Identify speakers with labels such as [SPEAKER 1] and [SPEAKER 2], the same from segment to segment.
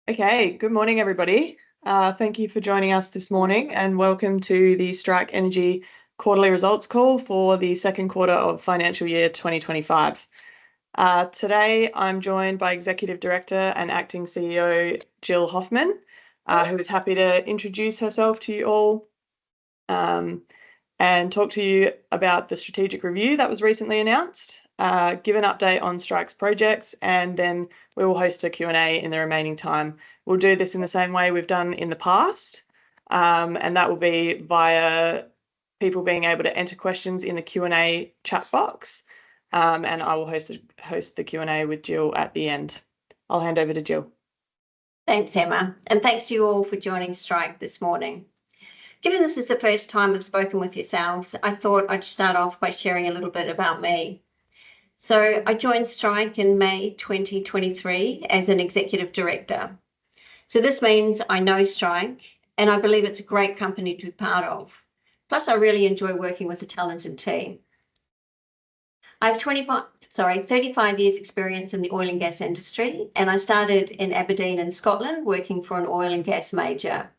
[SPEAKER 1] Okay, good morning, everybody. Thank you for joining us this morning and welcome to the Strike Energy quarterly results call for the second quarter of financial year 2025. Today, I'm joined by Executive Director and Acting CEO Jill Hoffman, who is happy to introduce herself to you all and talk to you about the strategic review that was recently announced, give an update on Strike's projects, and then we will host a Q&A in the remaining time. We'll do this in the same way we've done in the past, and that will be via people being able to enter questions in the Q&A chat box, and I will host the Q&A with Jill at the end. I'll hand over to Jill.
[SPEAKER 2] Thanks, Emma, and thanks to you all for joining Strike this morning. Given this is the first time I've spoken with yourselves, I thought I'd start off by sharing a little bit about me. So I joined Strike in May 2023 as an Executive Director. So this means I know Strike and I believe it's a great company to be part of. Plus, I really enjoy working with a talented team. I have 35 years experience in the oil and gas industry, and I started in Aberdeen in Scotland working for an oil and gas major.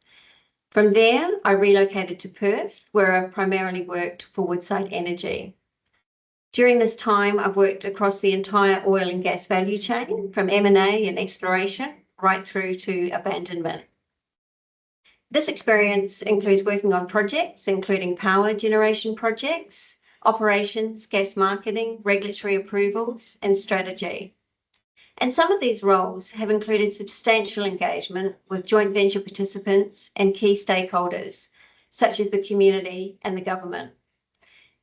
[SPEAKER 2] From there, I relocated to Perth, where I primarily worked for Woodside Energy. During this time, I've worked across the entire oil and gas value chain, from M&A and exploration right through to abandonment. This experience includes working on projects, including power generation projects, operations, gas marketing, regulatory approvals, and strategy. And some of these roles have included substantial engagement with joint venture participants and key stakeholders, such as the community and the government.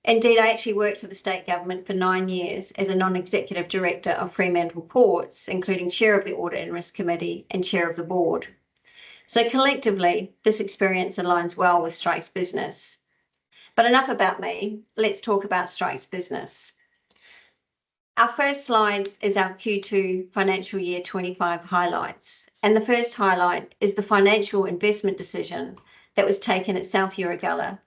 [SPEAKER 2] Indeed, I actually worked for the state government for 9 years as a non-executive director of Fremantle Ports, including chair of the Audit and Risk Committee and chair of the board. So collectively, this experience aligns well with Strike's business. But enough about me, let's talk about Strike's business. Our first slide is our Q2 financial year 25 highlights. And the first highlight is the financial investment decision that was taken at South Erregulla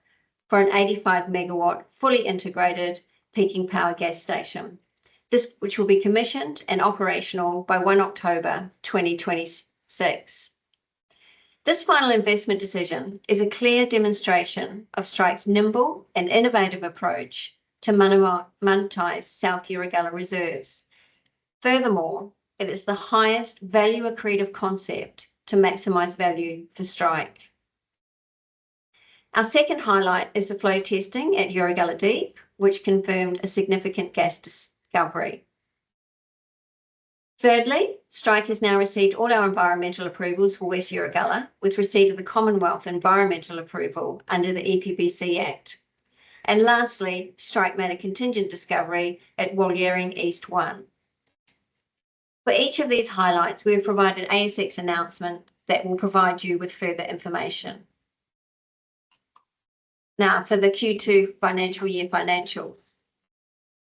[SPEAKER 2] for an 85 megawatt fully integrated peaking power gas station, which will be commissioned and operational by 1 October 2026. This final investment decision is a clear demonstration of Strike's nimble and innovative approach to monetize South Erregulla reserves. Furthermore, it is the highest value accretive concept to maximize value for Strike. Our second highlight is the flow testing at Erregulla Deep, which confirmed a significant gas discovery. Thirdly, Strike has now received all our environmental approvals for West Erregulla, with receipt of the Commonwealth environmental approval under the EPBC Act. And lastly, Strike made a contingent discovery at Walliering East 1. For each of these highlights, we have provided an ASX announcement that will provide you with further information. Now, for the Q2 financial year financials.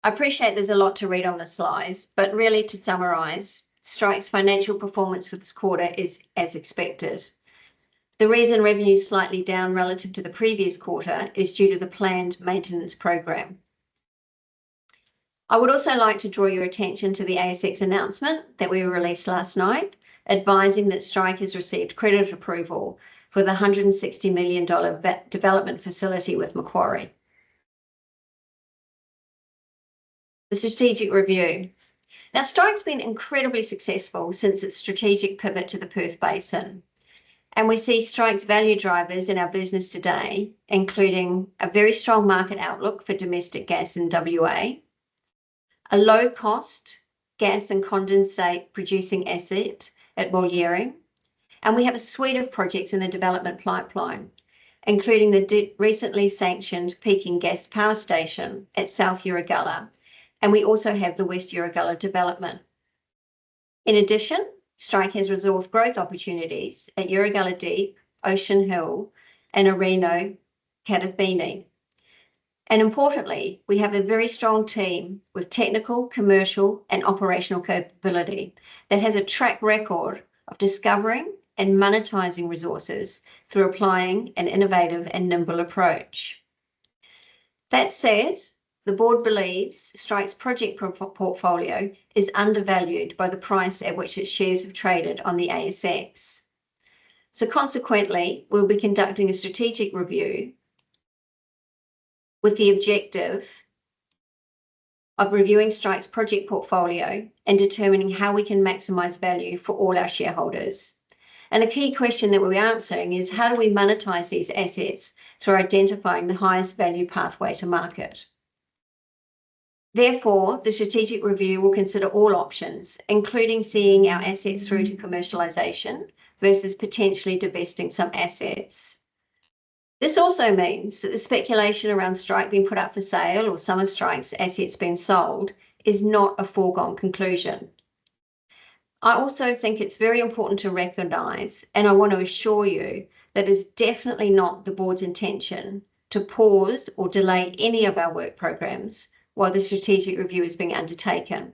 [SPEAKER 2] I appreciate there's a lot to read on the slides, but really to summarise, Strike's financial performance for this quarter is as expected. The reason revenue is slightly down relative to the previous quarter is due to the planned maintenance program. I would also like to draw your attention to the ASX announcement that we released last night, advising that Strike has received credit approval for the $160 million development facility with Macquarie. The strategic review. Now, Strike's been incredibly successful since its strategic pivot to the Perth Basin. And we see Strike's value drivers in our business today, including a very strong market outlook for domestic gas in WA, a low-cost gas and condensate producing asset at Walliering, and we have a suite of projects in the development pipeline, including the recently sanctioned peaking gas power station at South Erregulla, and we also have the West Erregulla development. In addition, Strike has resource growth opportunities at Erregulla Deep, Ocean Hill, and Areno Katathini. And importantly, we have a very strong team with technical, commercial, and operational capability that has a track record of discovering and monetising resources through applying an innovative and nimble approach. That said, the board believes Strike's project portfolio is undervalued by the price at which its shares have traded on the ASX. So consequently, we'll be conducting a strategic review with the objective of reviewing Strike's project portfolio and determining how we can maximise value for all our shareholders. And a key question that we'll be answering is how do we monetize these assets through identifying the highest value pathway to market? Therefore, the strategic review will consider all options, including seeing our assets through to commercialisation versus potentially divesting some assets. This also means that the speculation around Strike being put up for sale or some of Strike's assets being sold is not a foregone conclusion. I also think it's very important to recognise, and I want to assure you, that it's definitely not the board's intention to pause or delay any of our work programs while the strategic review is being undertaken.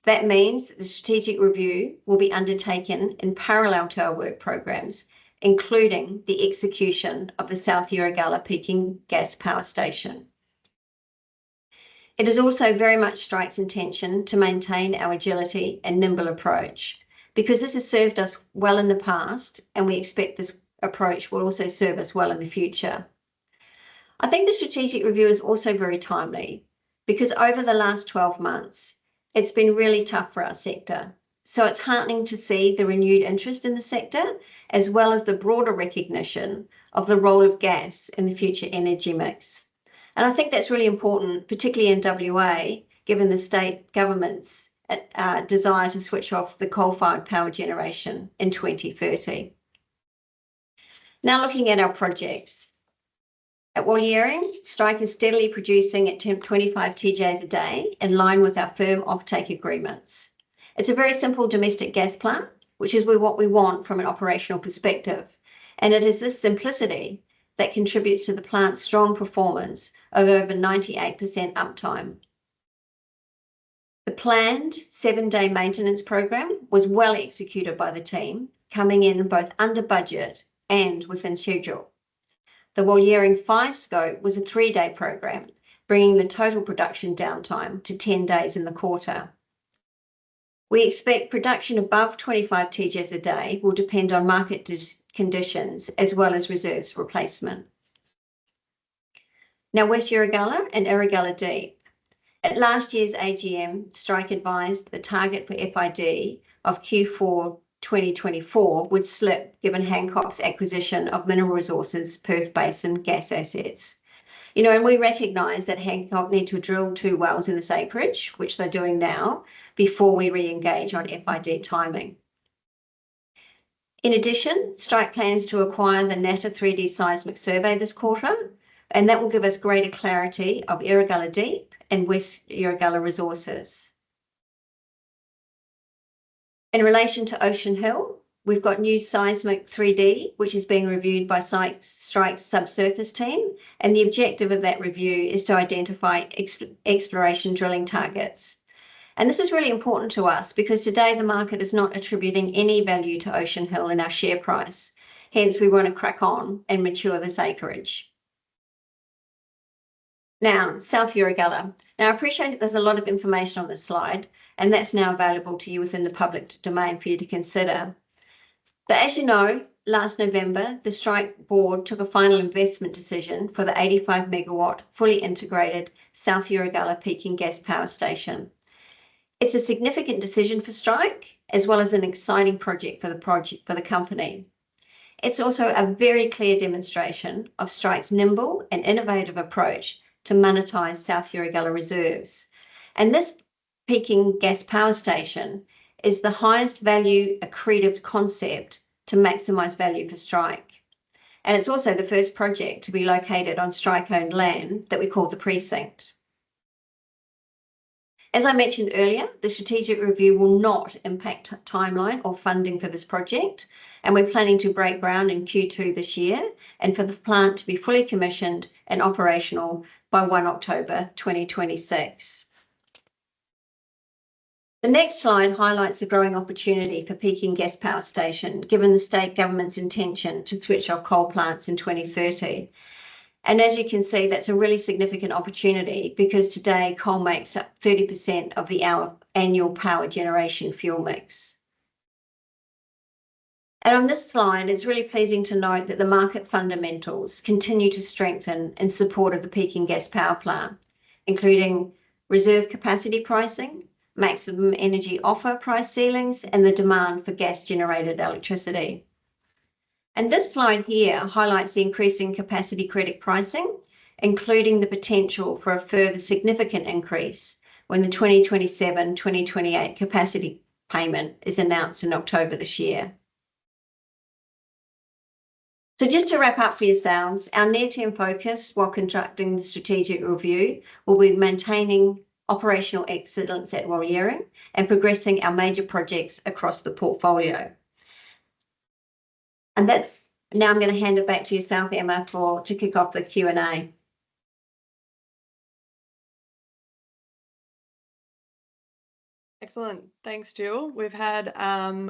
[SPEAKER 2] That means the strategic review will be undertaken in parallel to our work programs, including the execution of the South Erregulla peaking gas power station. It is also very much Strike's intention to maintain our agility and nimble approach, because this has served us well in the past, and we expect this approach will also serve us well in the future. I think the strategic review is also very timely, because over the last 12 months, it's been really tough for our sector. So it's heartening to see the renewed interest in the sector, as well as the broader recognition of the role of gas in the future energy mix. And I think that's really important, particularly in WA, given the state government's desire to switch off the coal-fired power generation in 2030. Now looking at our projects. At Walliering, Strike is steadily producing at 25 TJs a day in line with our firm offtake agreements. It's a very simple domestic gas plant, which is what we want from an operational perspective. And it is this simplicity that contributes to the plant's strong performance of over 98% uptime. The planned 7-day maintenance program was well executed by the team, coming in both under budget and within schedule. The Walliering 5 scope was a 3-day program, bringing the total production downtime to 10 days in the quarter. We expect production above 25 TJs a day will depend on market conditions as well as reserves replacement. Now, West Erregulla and Erregulla Deep. At last year's AGM, Strike advised the target for FID of Q4 2024 would slip given Hancock's acquisition of Mineral Resources Perth Basin gas assets. And we recognise that Hancock need to drill 2 wells in this acreage, which they're doing now, before we re-engage on FID timing. In addition, Strike plans to acquire the NATA 3D seismic survey this quarter, and that will give us greater clarity of Erregulla Deep and West Erregulla resources. In relation to Ocean Hill, we've got new seismic 3D, which is being reviewed by Strike's subsurface team, and the objective of that review is to identify exploration drilling targets. And this is really important to us because today the market is not attributing any value to Ocean Hill in our share price. Hence, we want to crack on and mature this acreage. Now, South Erregulla. Now, I appreciate that there's a lot of information on this slide, and that's now available to you within the public domain for you to consider. But as you know, last November, the Strike board took a final investment decision for the 85 megawatt fully integrated South Erregulla peaking gas power station. It's a significant decision for Strike, as well as an exciting project for the company. It's also a very clear demonstration of Strike's nimble and innovative approach to monetize South Erregulla reserves. And this peaking gas power station is the highest value accretive concept to maximise value for Strike. And it's also the first project to be located on Strike-owned land that we call the precinct. As I mentioned earlier, the strategic review will not impact timeline or funding for this project, and we're planning to break ground in Q2 this year and for the plant to be fully commissioned and operational by 1 October 2026. The next slide highlights the growing opportunity for peaking gas power station, given the state government's intention to switch off coal plants in 2030. And as you can see, that's a really significant opportunity because today coal makes up 30% of our annual power generation fuel mix. And on this slide, it's really pleasing to note that the market fundamentals continue to strengthen in support of the peaking gas power plant, including reserve capacity pricing, maximum energy offer price ceilings, and the demand for gas-generated electricity. And this slide here highlights the increasing capacity credit pricing, including the potential for a further significant increase when the 2027-2028 capacity payment is announced in October this year. So just to wrap up for yourselves, our near-term focus while conducting the strategic review will be maintaining operational excellence at Walyering and progressing our major projects across the portfolio. And now I'm going to hand it back to yourself, Emma, to kick off the Q&A.
[SPEAKER 1] Excellent. Thanks, Jill. We've had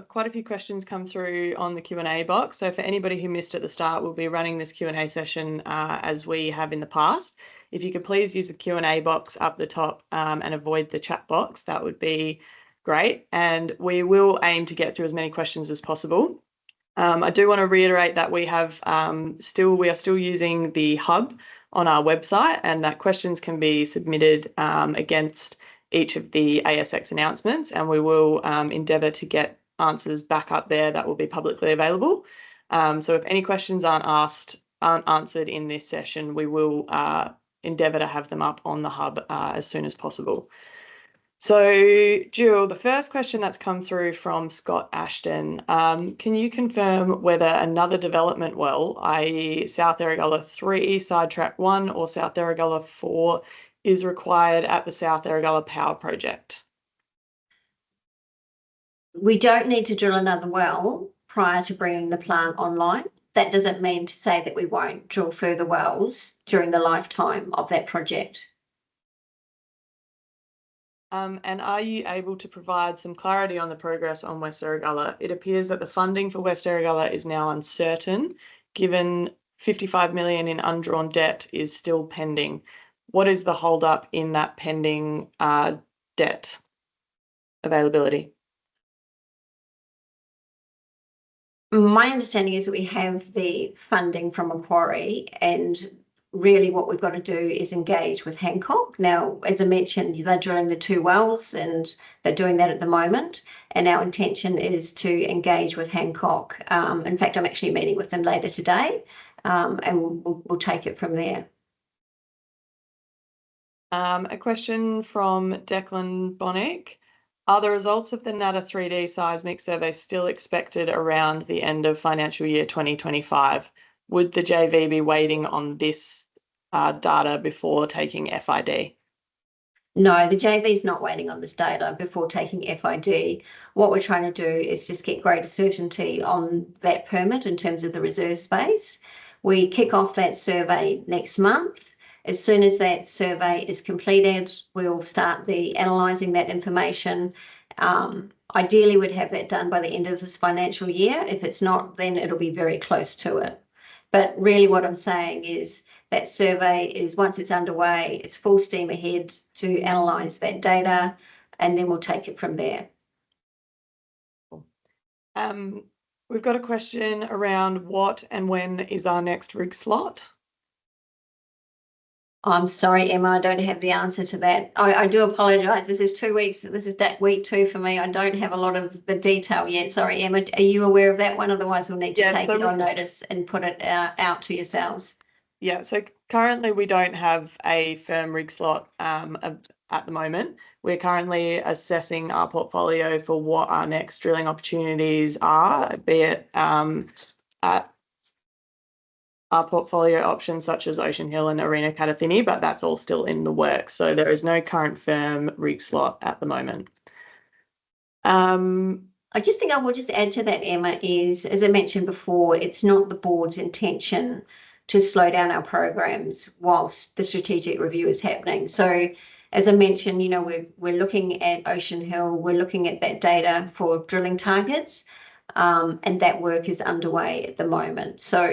[SPEAKER 1] quite a few questions come through on the Q&A box. So for anybody who missed at the start, we'll be running this Q&A session as we have in the past. If you could please use the Q&A box up the top and avoid the chat box, that would be great. And we will aim to get through as many questions as possible. I do want to reiterate that we are still using the hub on our website, and that questions can be submitted against each of the ASX announcements, and we will endeavour to get answers back up there that will be publicly available. So if any questions aren't answered in this session, we will endeavour to have them up on the hub as soon as possible. So, Jill, the first question that's come through from Scott Ashton, can you confirm whether another development well, i.e. South Erregulla 3, Sidetrack 1 or South Erregulla 4 is required at the South Erregulla Power Project?
[SPEAKER 2] We don't need to drill another well prior to bringing the plant online. That doesn't mean to say that we won't drill further wells during the lifetime of that project.
[SPEAKER 1] And are you able to provide some clarity on the progress on West Erregulla? It appears that the funding for West Erregulla is now uncertain, given 55 million in undrawn debt is still pending. What is the hold-up in that pending debt availability?
[SPEAKER 2] My understanding is that we have the funding from Macquarie, and really what we've got to do is engage with Hancock. Now, as I mentioned, they're drilling the 2 wells and they're doing that at the moment. And our intention is to engage with Hancock. In fact, I'm actually meeting with them later today, and we'll take it from there.
[SPEAKER 1] A question from Declan Bonnick. Are the results of the NATA 3D seismic survey still expected around the end of financial year 2025? Would the JV be waiting on this data before taking FID?
[SPEAKER 2] No, the JV is not waiting on this data before taking FID. What we're trying to do is just get greater certainty on that permit in terms of the reserve space. We kick off that survey next month. As soon as that survey is completed, we'll start analysing that information. Ideally, we'd have that done by the end of this financial year. If it's not, then it'll be very close to it. But really what I'm saying is that survey is, once it's underway, it's full steam ahead to analyse that data, and then we'll take it from there.
[SPEAKER 1] We've got a question around what and when is our next rig slot?
[SPEAKER 2] I'm sorry, Emma, I don't have the answer to that. I do apologise. This is 2 weeks. This is week 2 for me. I don't have a lot of the detail yet. Sorry, Emma. Are you aware of that one? Otherwise, we'll need to take it on notice and put it out to yourselves.
[SPEAKER 1] Yeah, so currently we don't have a firm rig slot at the moment. We're currently assessing our portfolio for what our next drilling opportunities are, be it our portfolio options such as Ocean Hill and Arena Kadathinni, but that's all still in the works. So there is no current firm rig slot at the moment.
[SPEAKER 2] I just think I will just add to that, Emma, is, as I mentioned before, it's not the board's intention to slow down our programs whilst the strategic review is happening. So as I mentioned, you know, we're looking at Ocean Hill, we're looking at that data for drilling targets, and that work is underway at the moment. So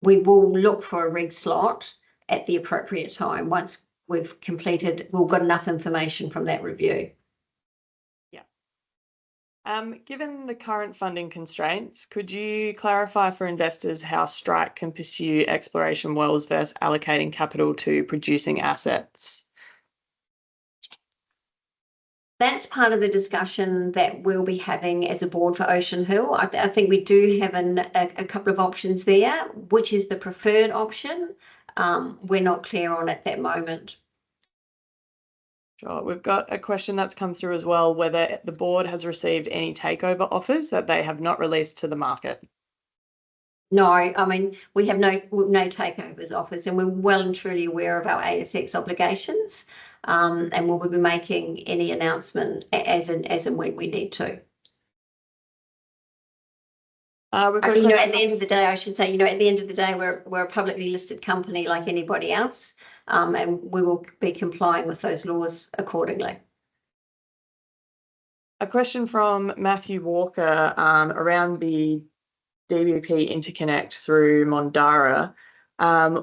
[SPEAKER 2] we will look for a reg slot at the appropriate time once we've got enough information from that review.
[SPEAKER 1] Given the current funding constraints, could you clarify for investors how Strike can pursue exploration wells versus allocating capital to producing assets?
[SPEAKER 2] That's part of the discussion that we'll be having as a board for Ocean Hill. I think we do have a couple of options there. Which is the preferred option? We're not clear on at that moment.
[SPEAKER 1] Sure. We've got a question that's come through as well, whether the board has received any takeover offers that they have not released to the market.
[SPEAKER 2] No, I mean, we have no takeovers offers, and we're well and truly aware of our ASX obligations, and we'll be making any announcement as and when we need to. At the end of the day, I should say, at the end of the day, we're a publicly listed company like anybody else, and we will be complying with those laws accordingly.
[SPEAKER 1] A question from Matthew Walker around the DBP interconnect through Mondara.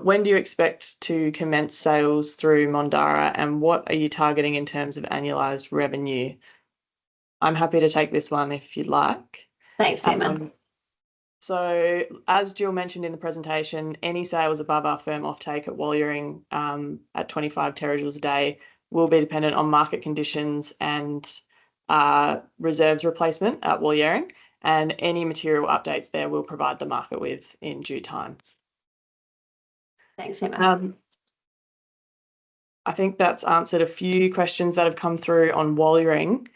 [SPEAKER 1] When do you expect to commence sales through Mondara, and what are you targeting in terms of annualized revenue? I'm happy to take this one if you'd like.
[SPEAKER 2] Thanks, Emma.
[SPEAKER 1] So as Jill mentioned in the presentation, any sales above our firm offtake at Walyering at 25 terajoules a day will be dependent on market conditions and reserves replacement at Walyering, and any material updates there we'll provide the market with in due time.
[SPEAKER 2] Thanks, Emma.
[SPEAKER 1] I think that's answered a few questions that have come through on Walyering.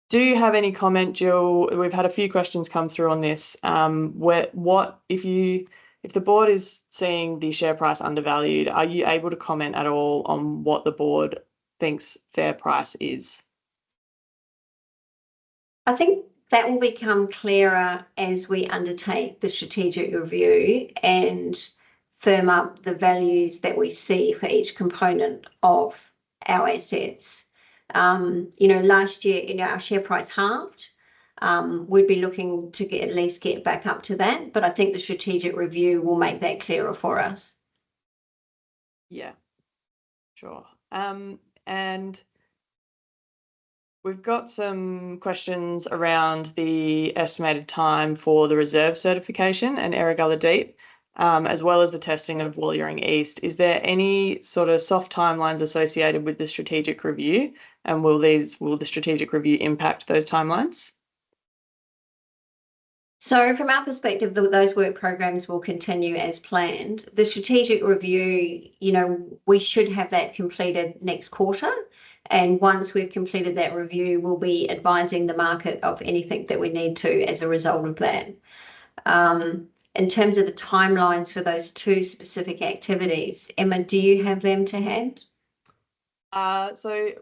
[SPEAKER 1] Do you have any comment, Jill? We've had a few questions come through on this. If the board is seeing the share price undervalued, are you able to comment at all on what the board thinks fair price is?
[SPEAKER 2] I think that will become clearer as we undertake the strategic review and firm up the values that we see for each component of our assets. Last year, our share price halved. We'd be looking to at least get back up to that, but I think the strategic review will make that clearer for us.
[SPEAKER 1] Yeah, sure. And we've got some questions around the estimated time for the reserve certification and Erregulla Deep, as well as the testing of Walyering East. Is there any sort of soft timelines associated with the strategic review, and will the strategic review impact those timelines?
[SPEAKER 2] So from our perspective, those work programs will continue as planned. The strategic review, we should have that completed next quarter. And once we've completed that review, we'll be advising the market of anything that we need to as a result of that. In terms of the timelines for those two specific activities, Emma, do you have them to hand?
[SPEAKER 1] So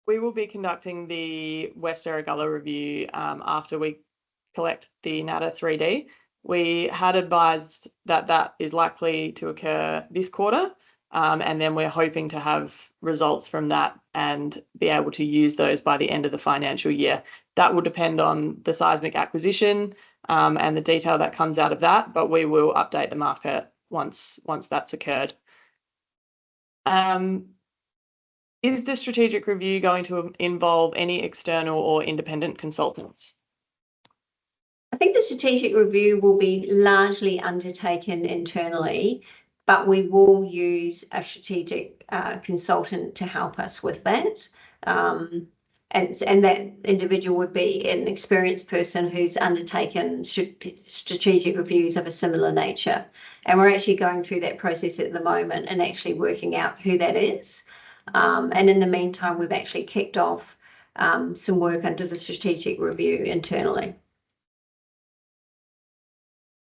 [SPEAKER 1] we will be conducting the West Erregulla review after we collect the NATA 3D. We had advised that is likely to occur this quarter, and then we're hoping to have results from that and be able to use those by the end of the financial year. That will depend on the seismic acquisition and the detail that comes out of that, but we will update the market once that's occurred. Is the strategic review going to involve any external or independent consultants?
[SPEAKER 2] I think the strategic review will be largely undertaken internally, but we will use a strategic consultant to help us with that. And that individual would be an experienced person who's undertaken strategic reviews of a similar nature. And we're actually going through that process at the moment and actually working out who that is. And in the meantime, we've actually kicked off some work under the strategic review internally.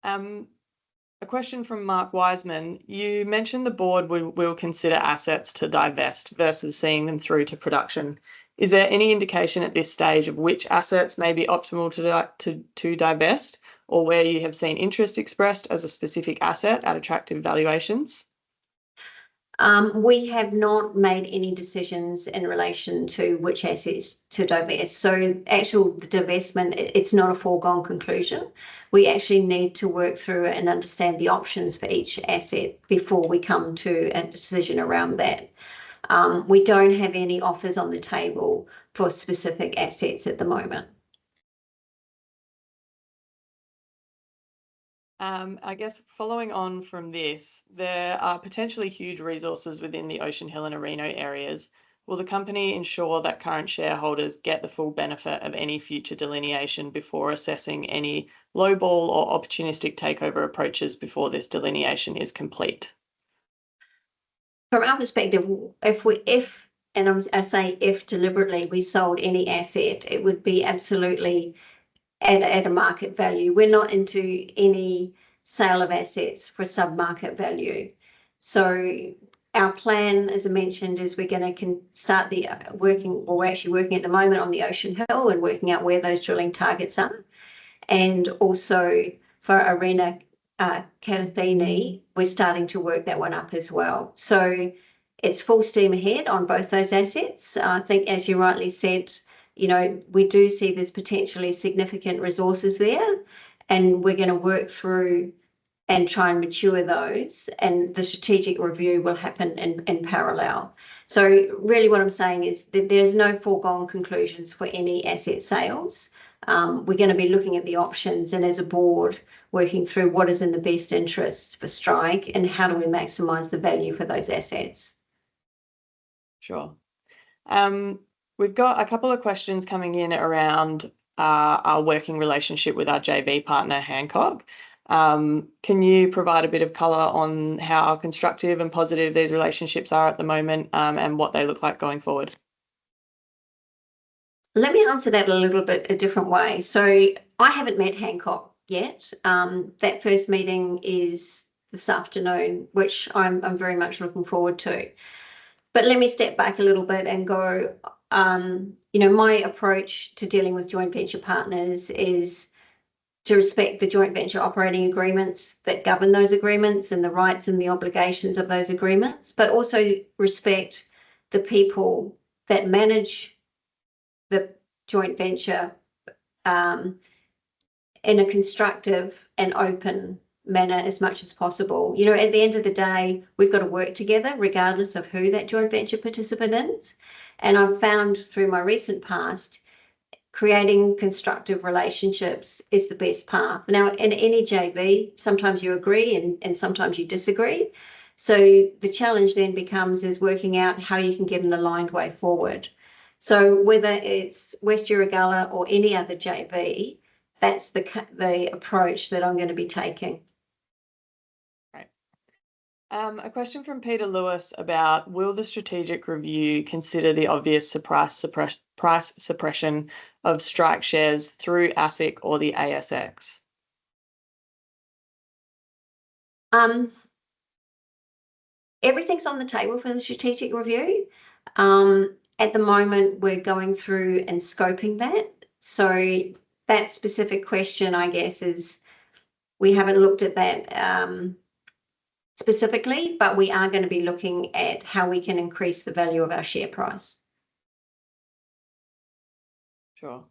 [SPEAKER 1] A question from Mark Wiseman. You mentioned the board will consider assets to divest versus seeing them through to production. Is there any indication at this stage of which assets may be optimal to divest, or where you have seen interest expressed as a specific asset at attractive valuations?
[SPEAKER 2] We have not made any decisions in relation to which assets to divest. So the divestment, it's not a foregone conclusion. We actually need to work through it and understand the options for each asset before we come to a decision around that. We don't have any offers on the table for specific assets at the moment.
[SPEAKER 1] I guess following on from this, there are potentially huge resources within the Ocean Hill and Erregulla areas. Will the company ensure that current shareholders get the full benefit of any future delineation before assessing any lowball or opportunistic takeover approaches before this delineation is complete?
[SPEAKER 2] From our perspective, if I say if deliberately we sold any asset, it would be absolutely at a market value. We're not into any sale of assets for sub-market value. So our plan, as I mentioned, is we're going to start we're actually working at the moment on the Ocean Hill and working out where those drilling targets are. And also for Arena Karathini, we're starting to work that one up as well. So it's full steam ahead on both those assets. I think, as you rightly said, we do see there's potentially significant resources there, and we're going to work through and try and mature those, and the strategic review will happen in parallel. So really what I'm saying is that there's no foregone conclusions for any asset sales. We're going to be looking at the options, and as a board, working through what is in the best interests for Strike and how do we maximise the value for those assets.
[SPEAKER 1] Sure. We've got a couple of questions coming in around our working relationship with our JV partner, Hancock. Can you provide a bit of colour on how constructive and positive these relationships are at the moment, and what they look like going forward?
[SPEAKER 2] Let me answer that a little bit a different way. So I haven't met Hancock yet. That first meeting is this afternoon, which I'm very much looking forward to. But let me step back a little bit and go, my approach to dealing with joint venture partners is to respect the joint venture operating agreements that govern those agreements and the rights and the obligations of those agreements, but also respect the people that manage the joint venture in a constructive and open manner as much as possible. At the end of the day, we've got to work together regardless of who that joint venture participant is. And I've found through my recent past, creating constructive relationships is the best path. Now, in any JV, sometimes you agree and sometimes you disagree. So the challenge then becomes is working out how you can get an aligned way forward. So whether it's West Erregulla or any other JV, that's the approach that I'm going to be taking.
[SPEAKER 1] Right. A question from Peter Lewis about, will the strategic review consider the obvious price suppression of Strike shares through ASIC or the ASX?
[SPEAKER 2] Everything's on the table for the strategic review. At the moment, we're going through and scoping that. So that specific question, I guess, is we haven't looked at that specifically, but we are going to be looking at how we can increase the value of our share price.
[SPEAKER 1] Sure.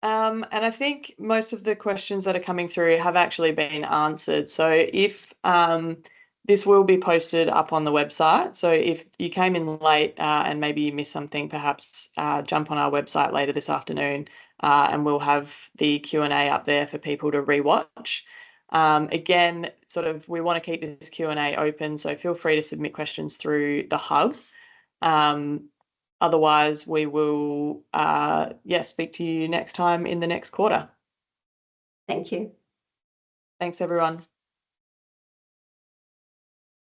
[SPEAKER 1] And I think most of the questions that are coming through have actually been answered. So if this will be posted up on the website. So if you came in late and maybe you missed something, perhaps jump on our website later this afternoon and we'll have the Q&A up there for people to rewatch. Again, we want to keep this Q&A open, so feel free to submit questions through the hub. Otherwise, we will speak to you next time in the next quarter.
[SPEAKER 2] Thank you.
[SPEAKER 1] Thanks, everyone.